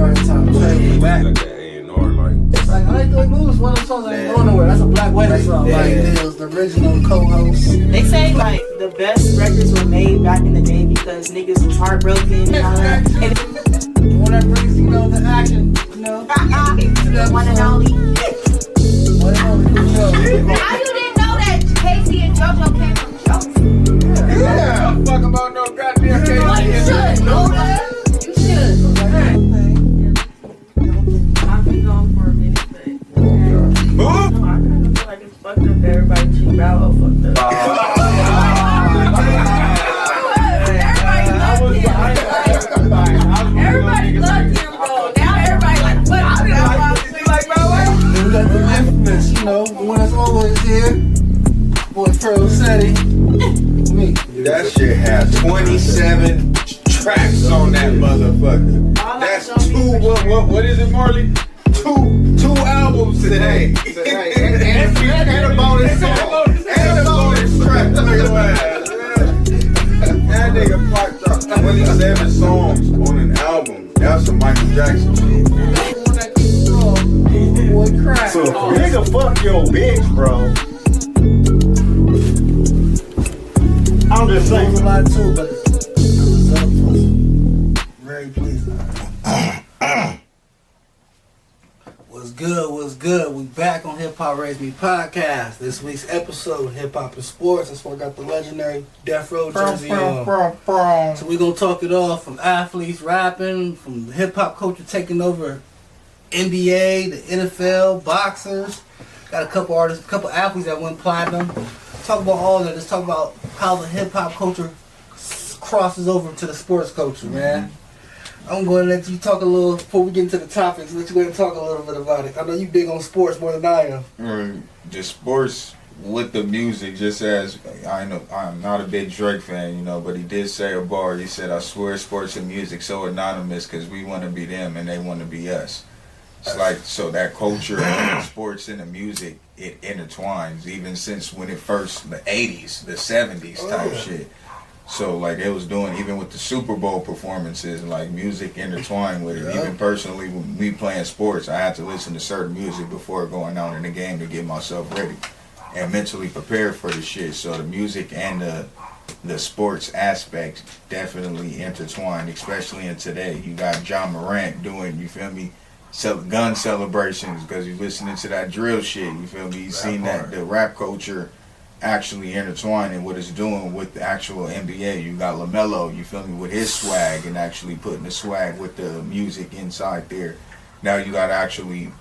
right time. Trey, back. Like that A&R, like. Like, I like the way moves. One of them songs that ain't going nowhere. That's a Black Wedding song. Like, it was the original co-host. They say like the best records were made back in the day because niggas was heartbroken and all that. And The one that brings, you know, the action, you know. the one and only. One and only, for sure. How you didn't know that Casey and JoJo came from Jokes? Yeah, I'm fucking about no goddamn case. Well, you should know that. You should. I'll be gone for a minute, but Huh? no, I kind of feel like it's fucked up. Everybody cheap out, all fucked up. Everybody loved him, bro. Now everybody like, what? I Then we got the infamous, you know, the one that's always here. Boy, Pearl Setti. Me. That shit has 27 tracks on that motherfucker. That's what is it, Marley? Two albums today. And a bonus song. And a bonus track. Look at that nigga Park dropped 27 songs on an album. That's some Michael Jackson shit. Boy, crack. So, nigga, fuck your bitch, bro. I'm just It was a saying. lot too, but the result was very pleasing. What's good? We back on Hip Hop Raised Me podcast. This week's episode, Hip Hop and Sports. That's why I got the legendary Death Row jersey on. So we're gonna talk it all from athletes rapping, from hip hop culture taking over NBA, the NFL, boxers. Got a couple artists, a couple athletes that went platinum. Talk about all that. Let's talk about how the hip hop culture crosses over to the sports culture, man. I'm going to let you talk a little before we get into the topics. Let you go ahead and talk a little bit about it. I know you big on sports more than I am. The sports with the music, just as I know, I'm not a big Drake fan, you know, but he did say a bar. He said, "I swear, sports and music so anonymous because we want to be them and they want to be us." It's like, so that culture and the sports and the music, it intertwines even since when it first, the 80s, the 70s type shit. So like it was doing, even with the Super Bowl performances, like music intertwined with it. Yeah. Even personally, when me playing sports, I had to listen to certain music before going out in the game to get myself ready and mentally prepared for the shit. So the music and the sports aspects definitely intertwined, especially in today. You got John Morant doing, you feel me, gun celebrations because you're listening to that drill shit. You feel me? You seen that the rap culture actually intertwining what it's doing with the actual NBA. You got LaMelo, you feel me, with his swag and actually putting the swag with the music inside there. Now you got actually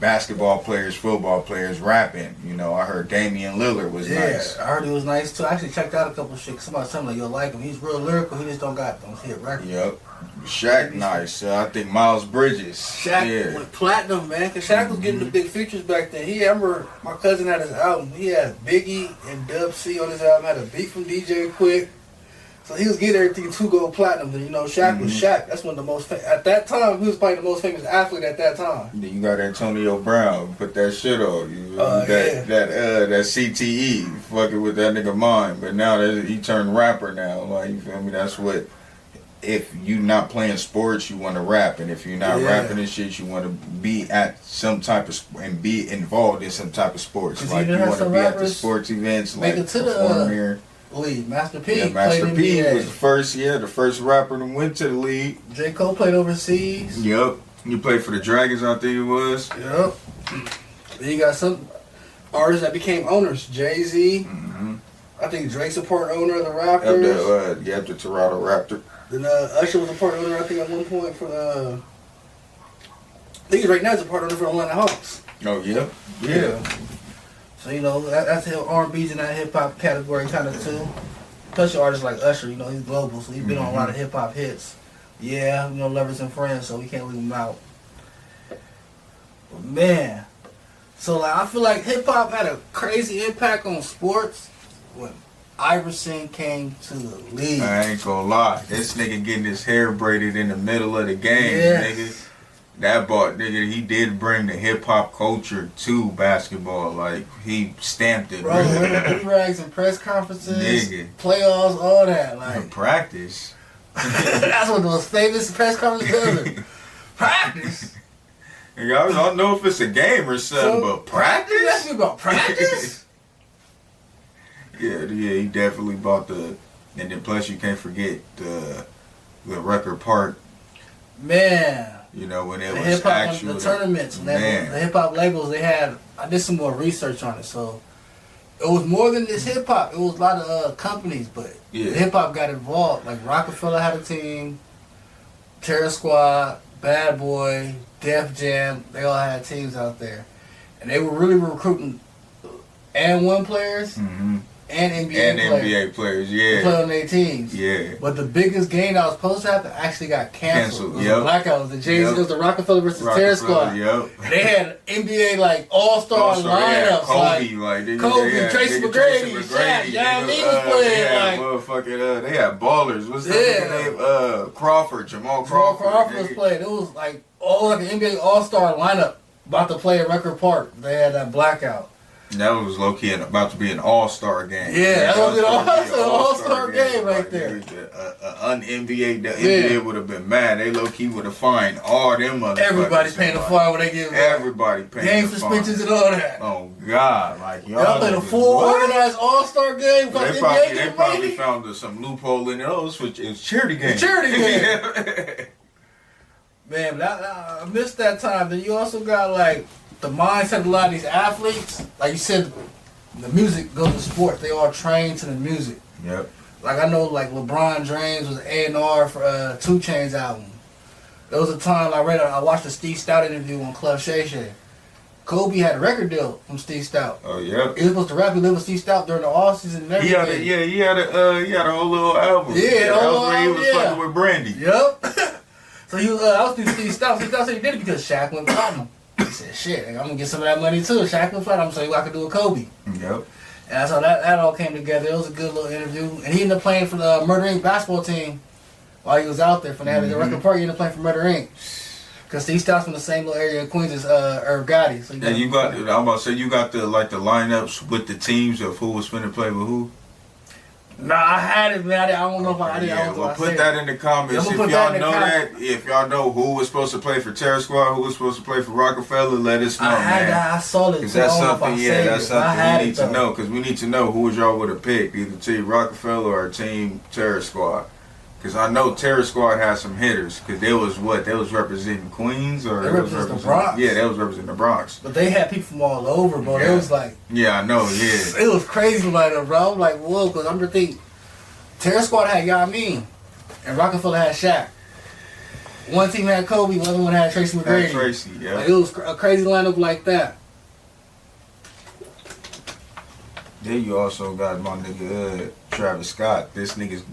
basketball players, football players rapping. You know, I heard Damian Lillard was nice. I heard he was nice too. I actually checked out a couple of shit. Somebody told me like, you'll like him. He's real lyrical. He just don't got those hit records. Yep. Shaq nice. I think Miles Bridges. Shaq went platinum, man, because Shaq was getting the big features back then. I remember my cousin had his album. He had Biggie and Dub C on his album, had a beat from DJ Quick. So he was getting everything to go platinum. Then, you know, Shaq was Shaq. That's one of the most, at that time, he was probably the most famous athlete at that time. Then you got Antonio Brown, put that shit on. You that CTE, fucking with that nigga mind. But now that he turned rapper now, like, you feel me? That's what, if you not playing sports, you want to rap, and if you're not rapping and shit, you want to be at some type of and be involved in some type of sports. Like you want to be at the sports events, like it to perform here. League. Master P. Yeah, Master played P NBA. was the first rapper that went to the league. J. Cole played overseas. Yup. You played for the Dragons, I think it was. Yup. Then you got some artists that became owners. Jay-Z. Mm-hmm. I think Drake's a part owner of the Raptors. The Toronto Raptor. Then Usher was a part owner, I think, at one point for the... I think right now he's a part owner for the Atlanta Hawks. Oh, yeah? Yeah. So, you know, that's R&B's in that hip-hop category kind of too. Especially artists like Usher, you know, he's global, so he's been on a lot of hip-hop hits. Yeah, you know, Lovers and Friends, so we can't leave him out. But man, so like I feel like hip-hop had a crazy impact on sports when Iverson came to the league. I ain't gonna lie. This nigga getting his hair braided in the middle of the game, nigga. That nigga, he did bring the hip hop culture to basketball. Like, he stamped it. Bro, wearing do-rags and press conferences, nigga. Playoffs, all that. Like practice. that's one of the most famous press conferences ever. Practice? Nigga, I don't know if it's a game or something, but practice? That's about practice? Yeah, he definitely bought the, and then plus you can't forget the record park. Man. You know, when it The was hip hop, actual the tournaments, the man. hip hop labels, they had. I did some more research on it, so it was more than just hip hop. It was a lot of companies, but Yeah. hip hop got involved. Like Rockefeller had a team, Terror Squad, Bad Boy, Def Jam. They all had teams out there, and they were really recruiting and one players Mm-hmm. and NBA And players NBA players, to yeah. play on their teams. Yeah. But the biggest game that was supposed to happen actually got canceled. It was Yep. a blackout. It was the Jay-Z, Yep. it was the Rockefeller versus Terror Squad. Yep. They had NBA like all-star lineups. Kobe, Like Kobe, Kobe, Tracy McGrady, Shaq, Yao Ming was playing. Like motherfucking, they had ballers. What's that Yeah. nigga name? Crawford, Jamal Jamal Crawford. Crawford was playing. It was like like an NBA all-star lineup about to play at Record Park. They had that blackout. That was low key about to be an all-star game. Yeah, that was an supposed to be all-star game right Like, there. Un-NBA, the Yeah. NBA would have been mad. They low key would have fined all them motherfuckers. Everybody paying the Like, fine when they give Everybody paying game the suspensions fine. and all that. Oh God, like Y'all played a niggas, full what? organized all-star game. They Fucking probably, NBA they game probably ready. found some loophole in it. Oh, it was charity game. Charity game. Man, but I missed that time. Then you also got like the mindset of a lot of these athletes. Like you said, the music goes to sports. They all train to the music. Yep. Like I know, like LeBron James was A&R for 2 Chainz album. There was a time I watched a Steve Stout interview on Club Shay Shay. Kobe had a record deal from Steve Stout. Oh yeah. He was supposed to rap. He lived with Steve Stout during the off season and He everything. had a whole little album. Yeah, that whole was when he album, was yeah. fucking with Brandy. Yep. So he was, I was through Steve Stout. Steve Stout said he did it because Shaq went platinum. He said, shit, I'm going to get some of that money too. Shaq went platinum, so I could do a Kobe. Yep. And that's how that all came together. It was a good little interview. And he ended up playing for the Murder Inc. basketball team while he was out there. For the record party, he ended up playing for Murder Inc. Because Steve Stout's from the same little area of Queens as Irv Gotti. So And you got, I'm about to say, you got the lineups with the teams of who was finna play with who. Nah, I had it, man. I don't know if I did. I Yeah, don't know well, if I put said that it. in the comments Yeah, if put y'all that in know the that. If y'all know who was supposed to play for Terror Squad, who was supposed to play for Rockefeller, let us know, I had man. that. I saw it. Because too. I that's don't know if I something, saved that's it, but I had something we it, need to though. know. Because we need to know who y'all would have picked, either Team Rockefeller or Team Terror Squad. Because I know Terror Squad had some hitters. Because they was representing Queens or They represented the Bronx. Yeah, they was representing the Bronx. But they had people from all over, bro. Yeah. It was like, Yeah, I know. Yeah. it was crazy like that, bro. I'm like, whoa, because I'm just thinking, Terror Squad had Yao Ming, and Rockefeller had Shaq. One team had Kobe, the other one had Tracy McGrady. Tracy, yeah. Like, it was a crazy lineup like that. Then you also got my nigga Travis Scott. This nigga's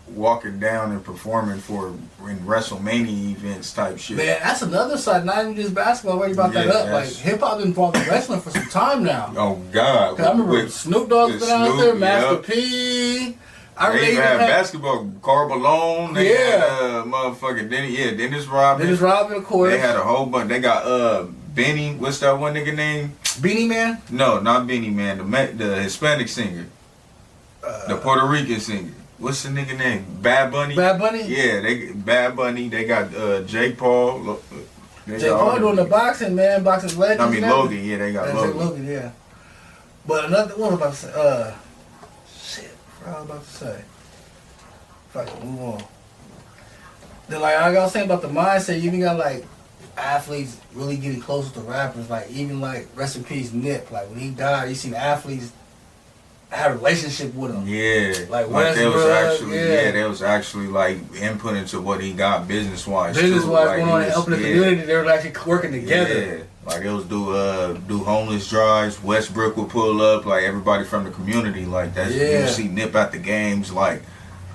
walking down and performing in WrestleMania events type shit. Man, that's another side. Not even just basketball. Where you brought that Yeah, up? Like that's- hip hop been involved in wrestling for some time now. Oh God! 'Cause I remember With- Snoop Dogg's with been out Snoop, there, Master yep. P. I They really even had had basketball. Carl Malone. They Yeah. had motherfucking Dennis Rodman. Dennis Rodman, of course. They had a whole bunch. They got Benny. What's that one nigga name? Beanie Man. No, not Benny Man. The Hispanic singer. The Puerto Rican singer. What's the nigga name? Bad Bunny. Bad Bunny. Yeah, Bad Bunny. They got Jake Paul. They Jake got all Paul doing them the boxing, man. Boxing legends. I mean and Logan. Yeah, they got everything. Logan. Logan, yeah. But another, what was I about to say? Shit, what I was about to say. Fuck, move on. Then, like I was saying about the mindset, you even got like athletes really getting closer to rappers. Like even like rest in peace Nip. Like when he died, you seen athletes have a relationship with him. Yeah, Like they was Westbrook, actually they was actually like input into what he got business wise. Business wise, going on and he was- helping the community, they were actually working together. Yeah, like it was do homeless drives. Westbrook would pull up, like everybody from the community, like that. Yeah. You see Nip at the games. Like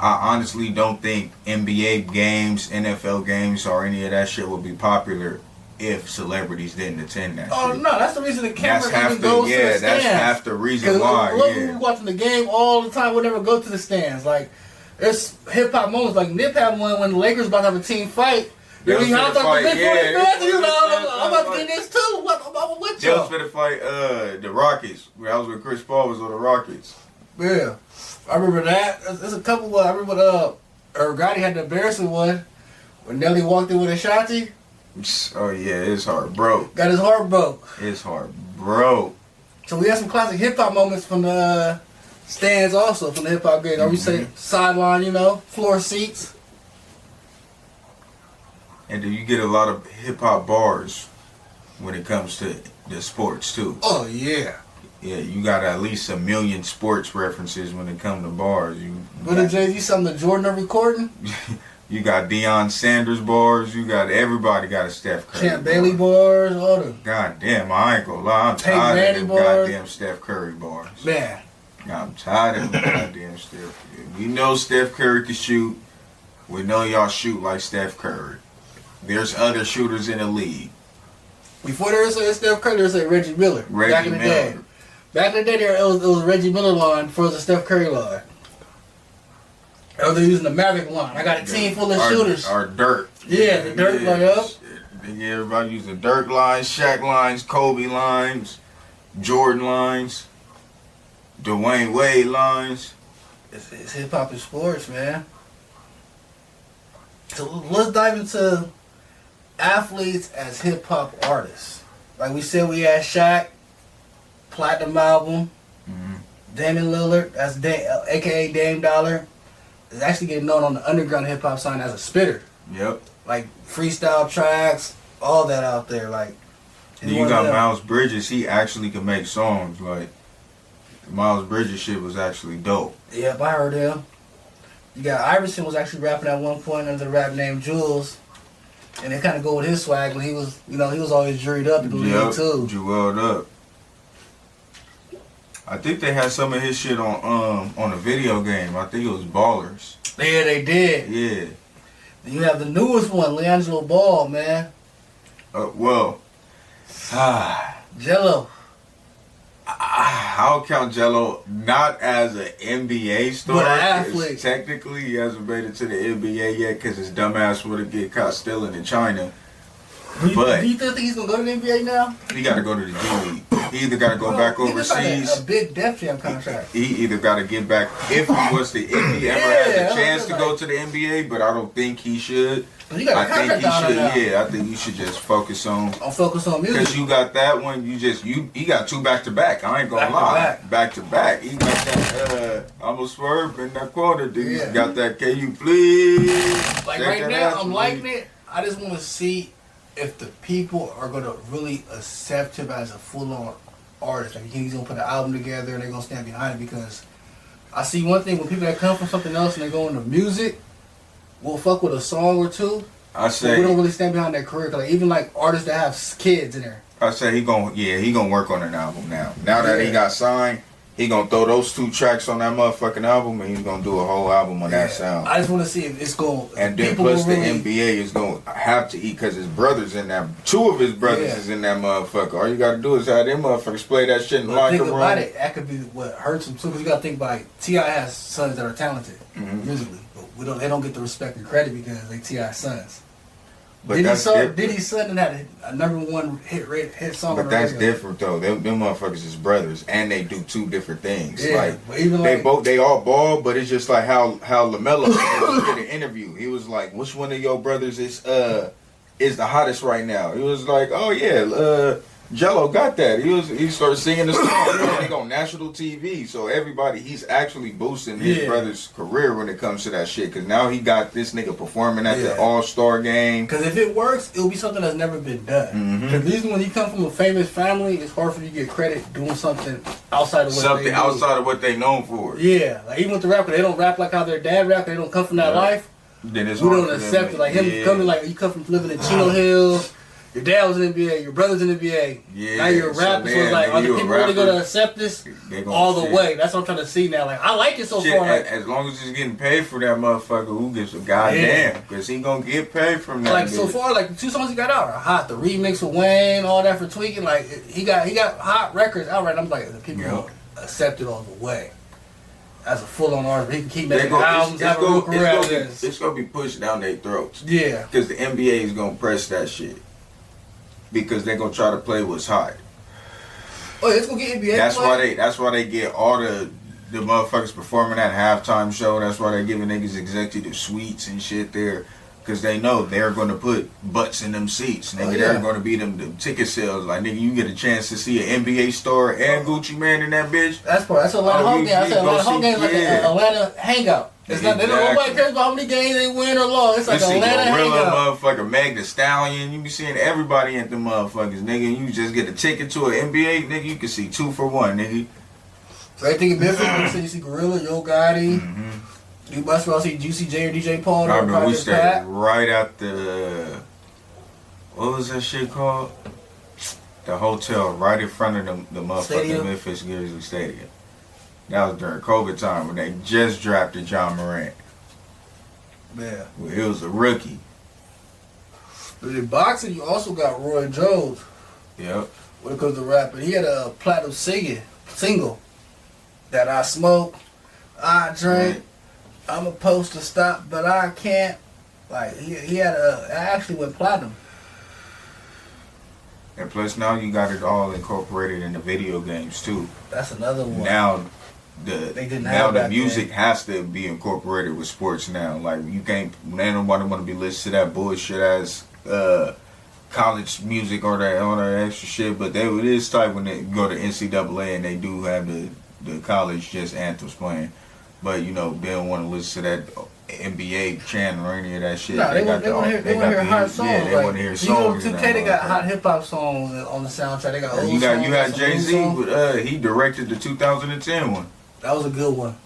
I honestly don't think NBA games, NFL games, or any of that shit would be popular if celebrities didn't attend that. Oh shit. no, that's the reason the camera That's half even the goes to the that's stands. half the reason Because why. look, Yeah. we watching the game all the time. We'll never go to the stands. Like there's hip hop moments. Like Nip had one when the Lakers about to have a team fight. They was He hopped finna up fight, the big yeah. fans. You know, They I'm about to get this too. What with They was y'all? finna fight the Rockets. When I was with Chris Paul, was on the Rockets. Yeah, I remember that. There's a couple. I remember Irv Gotti had the embarrassing one when Nelly walked in with Ashanti. Oh yeah, his heart broke. Got his heart broke. His heart broke. So we had some classic hip hop moments from the stands, also from the hip hop game. Or we say sideline, floor seats. And then you get a lot of hip hop bars when it comes to the sports too. Oh yeah. Yeah, you got at least 1 million sports references when it comes to bars. What did Jay-Z something to Jordan are recording? You got Deion Sanders bars. You got everybody got a Steph Curry. Champ Bailey bars, all them. God damn, I ain't gonna lie. I'm Peyton tired Manning of them bars. goddamn Steph Curry bars. Man. I'm tired of them goddamn Steph. We know Steph Curry can shoot. We know y'all shoot like Steph Curry. There's other shooters in the league. Before there was Steph Curry, there was Reggie Miller. Back in the day. Back in the day, it was a Reggie Miller line before it was a Steph Curry line. Or they're using the Maverick line. I got a team full of shooters. Or Dirk. Yeah, the Dirk line up. Yeah, everybody use the Dirk lines, Shaq lines, Kobe lines, Jordan lines, Dwayne Wade lines. It's hip hop and sports, man. So let's dive into athletes as hip hop artists. Like we said, we had Shaq, Platinum album. Damian Lillard, that's aka Dame Dollar, is actually getting known on the underground hip hop scene as a spitter. Yep. Like freestyle tracks, all that out there. Like then you got Miles Bridges. He actually can make songs. Like Miles Bridges shit was actually dope. Yep, I heard him. You got Iverson was actually rapping at one point under the rap name Jules. And they kind of go with his swag when he was, he was always juried up in the league too. Jeweled up. I think they had some of his shit on a video game. I think it was Ballers. Yeah, they did. Yeah. Then you have the newest one, LiAngelo Ball, man. Jello. I'll count Jello not as an NBA star. But an athlete. Technically, he hasn't made it to the NBA yet because his dumbass would have get caught stealing in China. Do you think he's going to go to the NBA now? He got to go to the G League. He either got to go back overseas. A big Def Jam contract. He either got to get back if he ever had the chance to go to the NBA, but I don't think he should. But you got a contract I think he now. should. Yeah, I think you should just focus on music. Because you got that one. He got 2 back to back. I ain't gonna lie. Back to back. He got that. Almost swerve in that quarter. Dude. He got that. Can you please? Like right now, I'm liking it. I just want to see if the people are gonna really accept him as a full-on artist. Like he's gonna put an album together and they're gonna stand behind it. Because I see one thing when people that come from something else and they go into music, we'll fuck with a song or two. I say we don't really stand behind their career. Like even like artists that have kids in there. I say he gonna work on an album now. Now that he got signed, he gonna throw those 2 tracks on that motherfucking album, and he's gonna do a whole album on that sound. I just want to see if it's going. And then plus the NBA is gonna have to eat because his brothers in that. 2 of his brothers is in that motherfucker. All you gotta do is have them motherfuckers play that shit in the locker room. Think about it. That could be what hurts him too. Because you gotta think about it. T.I. has sons that are talented musically, but they don't get the respect and credit because they T.I. sons. But Diddy's son had a #1 hit song. But that's different though. Them motherfuckers is brothers, and they do 2 different things. Yeah, like they all ball, but it's just like how LaMelo did an interview. He was like, "Which one of your brothers is the hottest right now?" He was like, "Oh yeah, Jello got that." He started singing the song. He on national TV, so he's actually boosting his brother's career when it comes to that shit. Cause now he got this nigga performing at the All-Star game. Cause if it works, it'll be something that's never been done. Cause usually when you come from a famous family, it's hard for you to get credit doing something outside of what they known for. Yeah, like even with the rapper, they don't rap like how their dad rap. They don't come from that life. Then it's we don't accept it. Like him coming, like you come from living in Chino Hills. Your dad was in the NBA, your brother's in the NBA. Yeah, now you're a rapper, so it's like, are the people really going to accept this all the way? That's what I'm trying to see now. Like, I like it so far. Like, as long as he's getting paid for that motherfucker, who gives a goddamn? Because he going to get paid from that. Like, so far, like, the 2 songs he got out are hot. The remix with Wayne, all that for Tweaking. Like, he got hot records out right. I'm like, the people don't accept it all the way. As a full-on artist, he can keep making albums, have a real career. It's going to be pushed down their throats. Yeah. Because the NBA is going to press that shit. Because they're gonna try to play what's hot. Oh, it's gonna get NBA. That's why they get all the motherfuckers performing at halftime show. That's why they're giving niggas executive suites and shit there. Because they know they're going to put butts in them seats. Nigga, Oh, yeah. they're going to be them ticket sales. Like, nigga, you get a chance to see an NBA star and Gucci Man in that bitch. That's part. That's Atlanta Oh, home you- game. I you said Atlanta go home see- game is like yeah. an Atlanta hangout. It's not. They don't nobody Exactly. cares about how many games they win or lost. It's like You an see Atlanta Gorilla, hangout. motherfucker, Meg Thee Stallion. You be seeing everybody at the motherfuckers, nigga. You just get a ticket to an NBA, nigga. You can see 2 for 1, nigga. Same thing in Memphis. You see Gorilla, Yo Gotti. Mm-hmm. You must well see Juicy J or DJ Paul. I remember we Private stayed Pat. right at the, what was that shit called? The hotel right in front of the motherfucking Stadium? Memphis Grizzlies Stadium. That was during COVID time when they just drafted John Morant. Yeah. Well, he was a rookie. But in boxing, you also got Roy Jones. Yep. When it comes to rapping, he had a platinum single that I smoke, I drink, I'm supposed to stop, but I can't. Like he had I actually went platinum. And plus now you got it all incorporated in the video games too. That's another one. Now They didn't now have the back music then. has to be incorporated with sports now. Like you can't, man, nobody want to be listening to that bullshit ass college music or that extra shit. But it is tight when they go to NCAA and they do have the college just anthems playing. But you know they don't want to listen to that NBA channel or any of that shit. No, they want to hear hot songs. Yeah, they like, want to hear you songs. know, in 2K that they got motherfucker. hot hip hop songs on the soundtrack. They got old You songs. had some Jay new Z, songs. but he directed the 2010 one. That was a good one.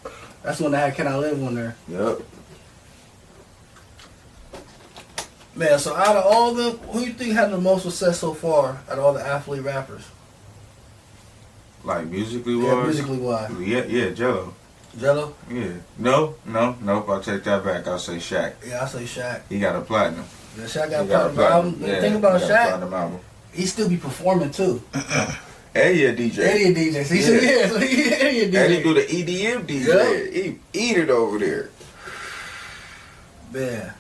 That's the one that had Can I Live on there. Yep. Man, so out of all them, who you think had the most success so far out of all the athlete rappers? Like musically Yeah, wise. musically wise. Yeah, Jello. Jello? Yeah. Nope. I'll take that back. I'll say Shaq. Yeah, I say Shaq. He got a platinum. Yeah, Shaq got He a platinum album. Yeah, The thing about he got a Shaq, platinum album. he still be performing too. And he a DJ. And he a DJ. So he Yeah. said, yeah, so he a DJ. And he do the EDM DJ. He eat it over there. Man.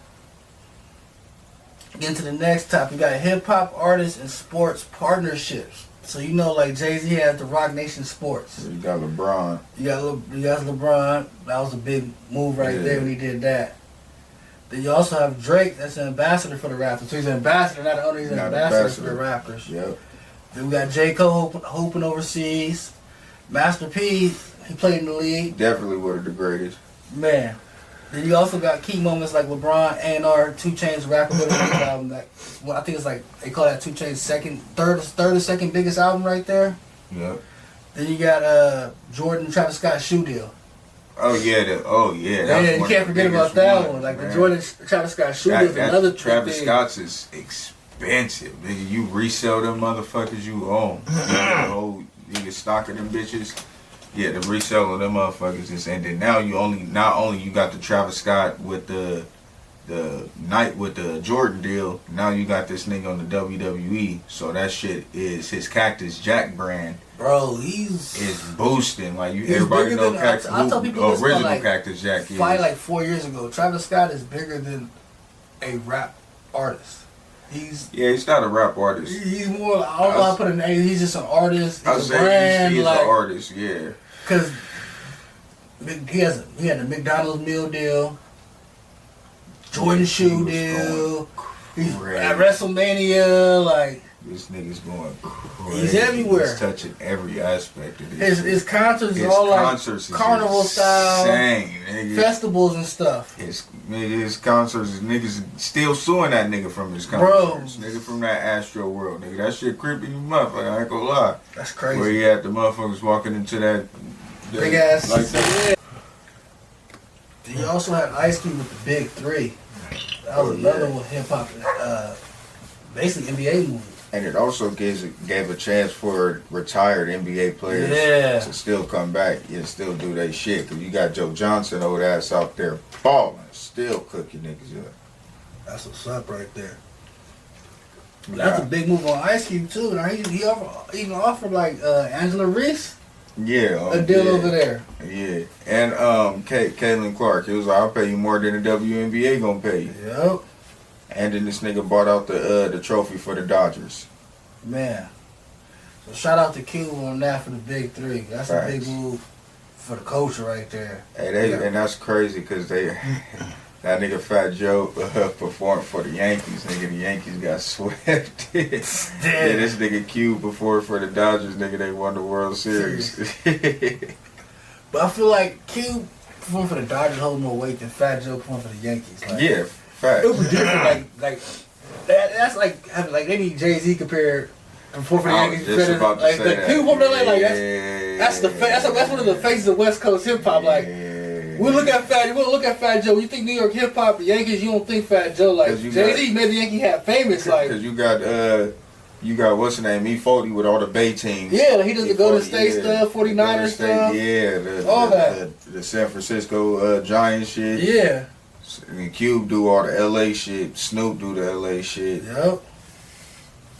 Getting to the next topic, we got hip hop artists and sports partnerships. So you know, like Jay-Z has the Rock Nation Sports. You got LeBron. You got LeBron. That was a big move right Yeah. there when he did that. Then you also have Drake, that's an ambassador for the Raptors. So he's an ambassador, not an owner, he's an Not ambassador for ambassador. the Raptors. Yep. Then we got J. Cole hooping overseas. Master P, he played in the league. Definitely one of the greatest. Man. Then you also got key moments like LeBron, A&R, 2 Chainz Rappability album. That, well, I think it's like, they call that 2 Chainz third or second biggest album right there. Yep. Then you got Jordan Travis Scott Shoe Deal. Oh yeah. That was Yeah, you one can't of the forget about biggest that ones, one. Like man. the Jordan Travis Scott Shoe Deal is another Travis thing. Scott's is expensive, nigga. You resell them motherfuckers you own. You get the whole nigga stock of them bitches. Yeah, the resell of them motherfuckers is ended. Now not only you got the Travis Scott with the night with the Jordan deal. Now you got this nigga on the WWE. So that shit is his Cactus Jack brand Bro, he's is boosting. Like He's everybody bigger know than- Cactus. I tell people this, original like, Cactus Jack is. fight like 4 years ago. Travis Scott is bigger than a rap artist. Yeah, he's not a rap artist. He's more. I don't know how to put a name. He's just an artist. I He's a say brand. he's Like, an artist. Yeah. cause he had the McDonald's meal deal, Jordan He shoe was deal. He's crazy. at WrestleMania. Like This nigga's going crazy. He's everywhere. He's touching every aspect of this. his concerts His are all like concerts is carnival style insane, nigga. festivals and stuff. His concerts, niggas still suing that nigga from his Bro. concerts. Nigga from that Astro World, nigga. That shit creepy as motherfucker. I ain't gonna lie. That's crazy. Where he had the motherfuckers walking into that Big ass. like that. Then you also had Ice Cube with the Big Three. That was another one hip hop, basically NBA movie. And it also gave a chance for retired NBA players Yeah. to still come back and still do their shit. Cause you got Joe Johnson old ass out there balling, still cooking niggas up. That's what's up right there. That's a big move on Ice Cube too. Now he even offered like Angela Reese Yeah, a deal yeah, over there. Yeah, and Caitlin Clark. It was like, I'll pay you more than the WNBA gonna pay you. Yep, And then this nigga bought out the trophy for the Dodgers. man. So shout out to Cube on that for the Big Three. That's a big Facts. move for the culture right there. Hey, Yeah. and that's crazy because they That nigga Fat Joe performed for the Yankees. Nigga, the Yankees got swept. Yeah, this nigga Cube performed for the Dodgers. Nigga, they won the World Series. But I feel like Cube performed for the Dodgers hold more weight than Fat Joe performed for the Yankees. Like, Yeah, fact. it was different. Like that's like having like they need Jay-Z compared perform for the I was Yankees. just about to Like say the that. Cube performed like that's one of the faces of West Coast hip hop. Like. We look at Fat. You want to look at Fat Joe. When you think New York hip hop, Yankees, you don't think Fat Joe. Like Jay-Z made the Yankee hat famous. Like because you got what's the name? E40 with all the Bay teams. yeah, he does the Golden State yeah. stuff, 49ers stuff. Yeah, all that. The San Francisco Giants shit. Yeah. And Cube do all the LA shit. Snoop do the LA shit. Yep.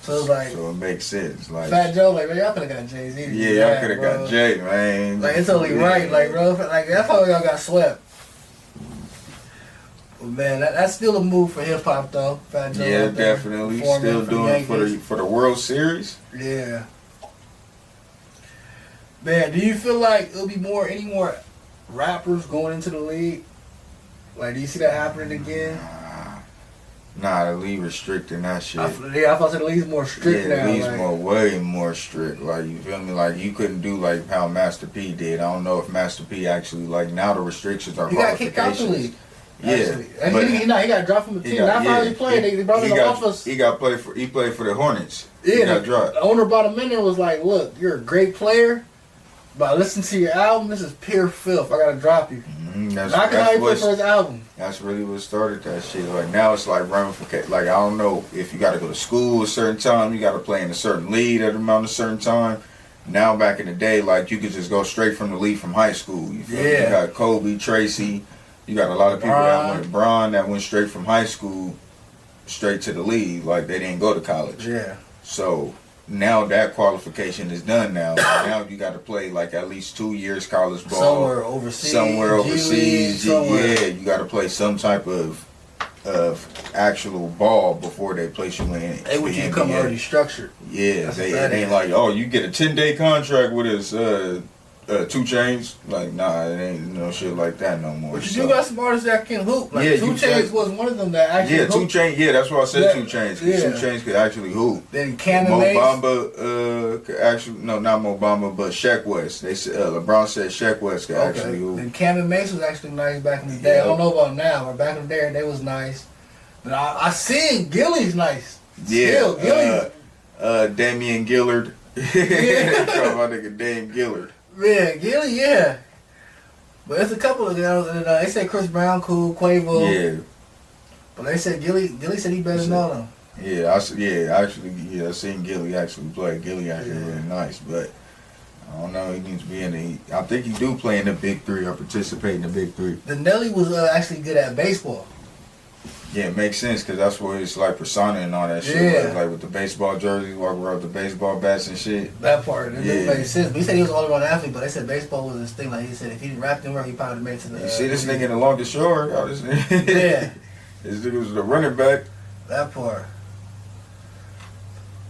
So it's like So it makes sense. Like Fat Joe, like man, y'all could have got Jay-Z. yeah, y'all could have got Jay, man. Like it's only right, like bro, like that's how y'all got swept. But man, that's still a move for hip hop though. Fat Joe. Yeah, out there definitely. performing Still for doing it Yankees. for the World Series. Yeah. Man, do you feel like it'll be any more rappers going into the league? Like, do you see that happening again? Nah, the league restricting that shit. I thought the league's more strict Yeah, now. the league's like, way more strict. Like, you feel me? Like, you couldn't do like how Master P did. I don't know if Master P actually, like, now the restrictions are he got kicked out the qualifications. league. Yeah, Actually. And but he got dropped from the team. That's how he played. They brought him in the office. He played for the Hornets. Yeah, He got dropped. the owner brought him in and was like, "Look, you're a great player, but I listened to your album. This is pure filth. I gotta drop you." That's Not how he played for his album. That's really what started that shit. Like now it's like ramification. Like I don't know if you got to go to school a certain time, you got to play in a certain league at a certain time. Now back in the day, like you could just go straight from the league from high school. You feel me? You got Kobe, Tracy. You got a lot of people that went straight from high school straight to the league. Like they didn't go to college. Yeah. So now that qualification is done now. Now you got to play like at least 2 years college ball. Somewhere overseas. Yeah, you got to play some type of actual ball before they place you in. They would you come already structured. Yeah, it ain't like, oh, you get a 10-day contract with us, 2 Chainz. Like, nah, it ain't no shit like that no more. But you do got some artists that can hoop. Like Yeah, 2 Chainz was one of them that actually Yeah, 2 hooped. Chainz. Yeah, that's why I said 2 Chainz. Yeah. 2 Chainz could actually hoop. Then Cannon Mo Mace. Bamba could actually, no, not Mo Bamba, but Shaq West. They said LeBron said Shaq West could actually hoop. Then Cannon Mace was actually nice back in the day. Yeah. I don't know about now, but back in the day, they was nice. But I seen Gilly's nice. Yeah, Still, Gilly. Damian Gillard. Call my nigga Dame Gillard. Yeah, Gilly, yeah. But there's a couple of them, and they said Chris Brown cool, Quavo. Yeah. But they said Gilly said he better than all them. Yeah, I seen Gilly actually play. Gilly actually really nice, but I don't know. He needs to be in the. I think he do play in the Big Three or participate in the Big Three. The Nelly was actually good at baseball. Yeah, it makes sense because that's where it's like persona and all that shit. Yeah. Like with the baseball jerseys, walking around with the baseball bats and shit. That part, it Yeah. made sense. But he said he was all around athlete, but they said baseball was his thing. Like he said, if he didn't rap them right, he probably made it to the. You see this nigga in the longest short? Oh, this nigga. Yeah, This nigga was the running back. that part.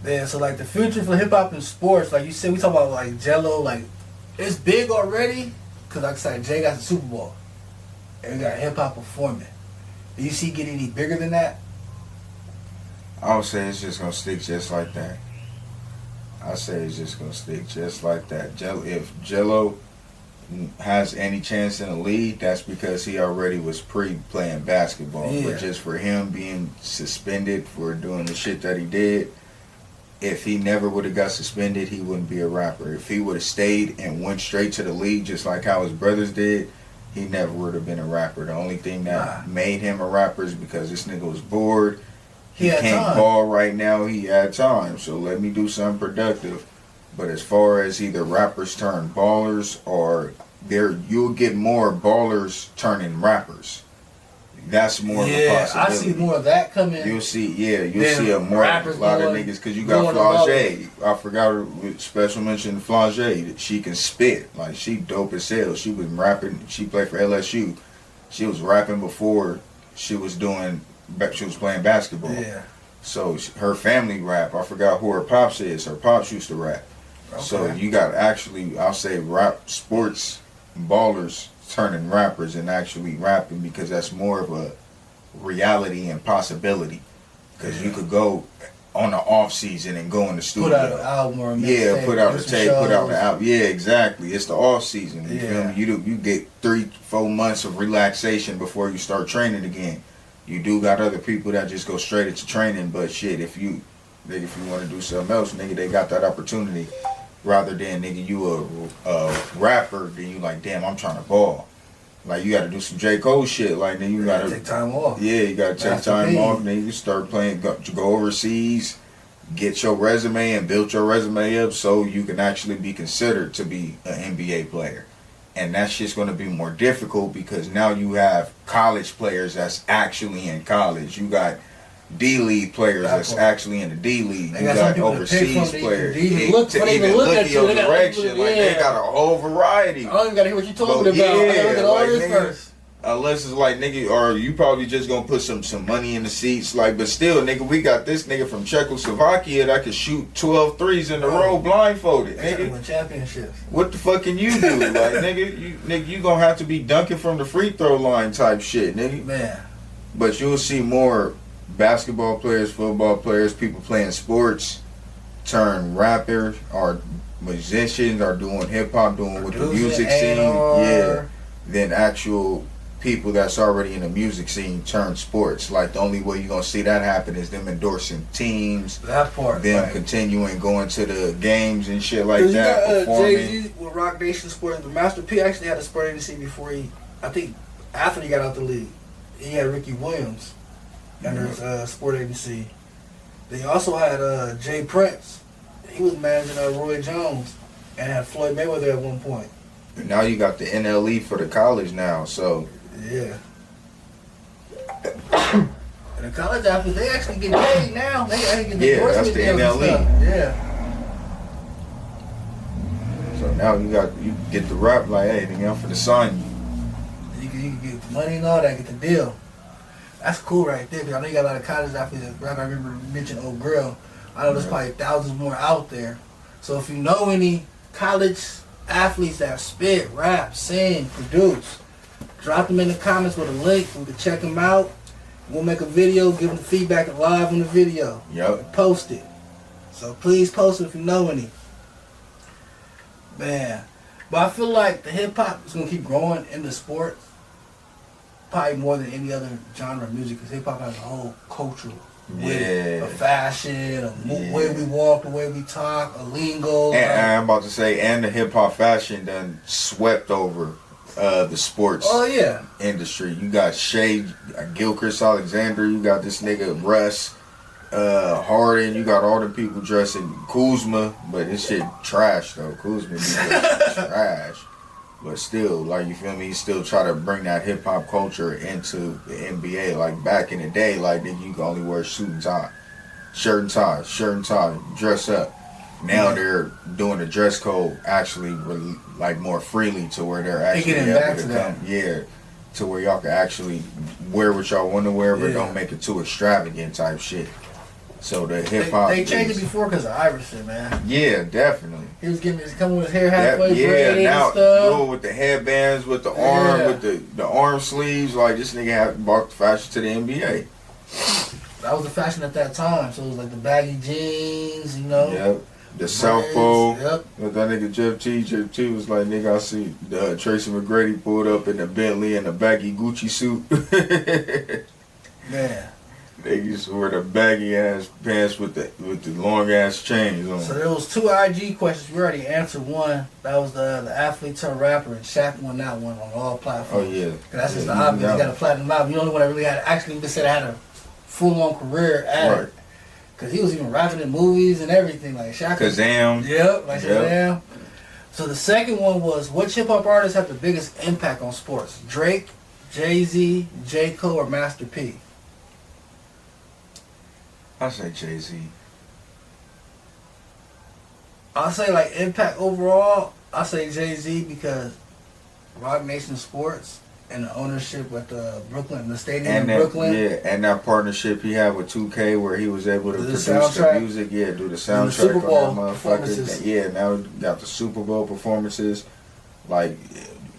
Yeah, so like the future for hip hop and sports, like you said, we talk about like Jello, like it's big already. Cause like I said, Jay got the Super Bowl, and we got hip hop performing. Do you see it getting any bigger than that? I would say it's just gonna stick just like that. I say it's just gonna stick just like that. If Jello has any chance in the league, that's because he already was playing basketball. Yeah. But just for him being suspended for doing the shit that he did, if he never would have got suspended, he wouldn't be a rapper. If he would have stayed and went straight to the league just like how his brothers did, he never would have been a rapper. The only thing that made him a rapper is because this nigga was bored. He had can't time. ball right now. He had time, so let me do something productive. But as far as either rappers turn ballers or you'll get more ballers turning rappers. That's more of a possibility. I see more of that coming. You'll see, you'll Then see a lot of niggas because you got Flau'jae. I forgot with special mention Flau'jae. She can spit, like she dope as hell. She was rapping. She played for LSU. She was rapping before she was playing basketball. Yeah. So her family rap. I forgot who her pops is. Her pops used to rap. Okay. So you got actually, I'll say, rap sports ballers turning rappers and actually rapping, because that's more of a reality and possibility. Because you could go on the off season and go in the studio. Put out an album or a mixtape, put out a do some tape, put out an shows. album. Yeah, exactly. It's the off season. You Yeah. feel me? You get 3-4 months of relaxation before you start training again. You do got other people that just go straight into training, but shit, if you want to do something else, nigga, they got that opportunity. Rather than nigga, you a rapper, then you like, damn, I'm trying to ball. Like you got to do some J. Cole shit. Like then you got to take time off. Yeah, you got to take Master time P. off. Then you start playing, go overseas, get your resume and build your resume up so you can actually be considered to be an NBA player. And that shit's going to be more difficult because now you have college players that's actually in college. You got D-League players that's actually in the D-League. They You got some got people to pick overseas from players. to even look at your you. They gotta direction. look- Like they yeah. got a whole variety. I don't even gotta hear what you talking But about. I gotta look at all like, this nigga, first. Unless it's like nigga, or you probably just gonna put some money in the seats. Like, but still, nigga, we got this nigga from Czechoslovakia that could shoot 12 threes in a row blindfolded. They gotta Nigga, win championships. what the fuck can you do? Like, nigga, you gonna have to be dunking from the free throw line type shit, nigga. Man, But you'll see more basketball players, football players, people playing sports turn rappers or musicians or doing hip hop, doing with the producing, music scene, A&R. yeah, than actual people that's already in the music scene turn sports. Like the only way you're gonna see that happen is them endorsing teams, that part. them right. continuing going to the games and shit like 'Cause that. you got performing. Jay-Z with Rock Nation Sports, but Master P actually had a sport agency before I think after he got out the league. He had Ricky Williams under his sport agency. They also had Jay Prince. He was managing Roy Jones and had Floyd Mayweather at one point. And now you got the NLE for the college now, so Yeah. And the college athletes, they actually get paid now. They actually get Yeah, that's endorsement the deals and NLE. stuff. Yeah. so now you get the rap like, hey, nigga, I'm for the sign you. You can get the money and all that, get the deal. That's cool right there. 'Cause I know you got a lot of college athletes that rap. I remember you mentioned Old Grill. I know there's probably thousands more out there. So if you know any college athletes that spit, rap, sing, produce, drop them in the comments with a link. We can check them out. We'll make a video, give them feedback live on the video. Yep. Post it. So please post it if you know any. Man. But I feel like the hip hop is gonna keep growing in the sport. Probably more than any other genre of music, because hip hop has a whole culture with it. Yeah. A fashion, a Yeah. way we walk, the way we talk, a lingo. And I'm about to say, and the hip hop fashion done swept over the sports oh yeah. industry. You got Shay, Gilchrist Alexander, you got this nigga Russ, Harden, you got all the people dressing Kuzma, but this shit trash though. Kuzma be trash. But still, like, you feel me, he still try to bring that hip hop culture into the NBA. Like back in the day, like nigga, you could only wear shirt and tie, dress up. Now they're doing the dress code actually like more freely to where they're actually getting able back to to that. come, yeah, to where y'all can actually wear what y'all want to wear, but Yeah. don't make it too extravagant type shit. So the hip hop, They changed it before because of Iverson, man. yeah, definitely. He was coming with his hair halfway braided now and stuff. doing with the headbands, with the arm, Yeah. with the arm sleeves. Like this nigga had brought the fashion to the NBA. That was the fashion at that time. So it was like the baggy jeans, you know. Yep. The braids, South Pole. Yep. With that nigga Jeff T was like, nigga, I see Tracy McGrady pulled up in the Bentley and the baggy Gucci suit. Man. They used to wear the baggy ass pants with the long ass chains on. So there was 2 IG questions. We already answered one. That was the athlete turned rapper, and Shaq won that one on all Oh platforms. yeah. 'Cause that's just Yeah, the obvious. that He got a one. platinum album. You the only one that really had actually even said had a full on career at Right. it. Cause he was even rapping in movies and everything. Like Shaq. Kazam. Yep, like Yep. Shazam. So the second one was, what hip hop artists have the biggest impact on sports? Drake, Jay-Z, J. Cole, or Master P? I say Jay-Z. I'll say like impact overall, I'll say Jay-Z because Rock Nation Sports and the ownership with the stadium And in that, Brooklyn. and that partnership he had with 2K where he was able to Do the produce the soundtrack. music, do the the soundtrack Super Bowl on that performances. motherfucker. Yeah, now we got the Super Bowl performances. Like,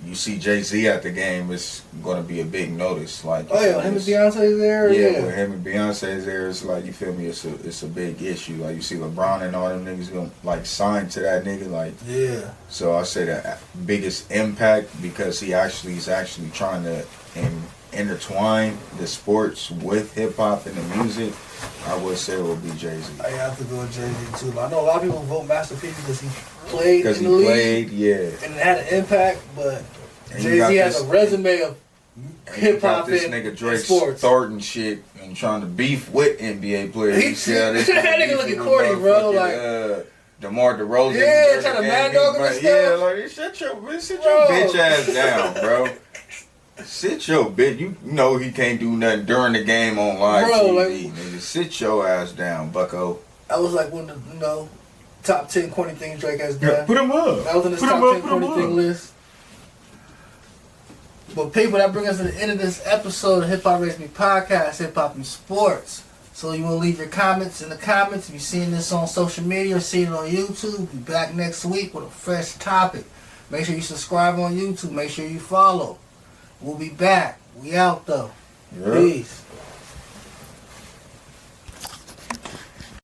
you see Jay-Z at the game, it's gonna be a big notice. Like, Oh yeah, him and Beyonce's there. yeah, with him and Beyonce's there, it's like, you feel me? It's a big issue. Like, you see LeBron and all them niggas gonna like sign to that nigga. Like, Yeah. so I say the biggest impact, because he's actually trying to intertwine the sports with hip hop and the music. I would say it would be Jay-Z. I have to go with Jay-Z too. I know a lot of people vote Master P because he played Because in he the league played, yeah. and it had an impact, but And you Jay-Z got has this- a resume of And you hip got hop this and nigga Drake sports. starting shit and trying to beef with NBA players. He- You see how this that nigga beefing looking with corny, bro, motherfucking, DeMar DeRozan. Yeah, and trying to Dirk mad and dog him and everybody. stuff. Yeah, like, sit your Bro. bitch ass down, bro. Sit your bitch. You know he can't do nothing during the game on live Bro, TV. like- Nigga, sit your ass down, bucko. that was like one of the top 10 corny things Drake has done. Put him up. That was in his Put top him up, 10 put him corny thing up. list. But people, that brings us to the end of this episode of Hip Hop Raised Me Podcast, Hip Hop and Sports. So you want to leave your comments in the comments. If you're seeing this on social media or seeing it on YouTube, be back next week with a fresh topic. Make sure you subscribe on YouTube. Make sure you follow. We'll be back. We out though. Yeah. Peace.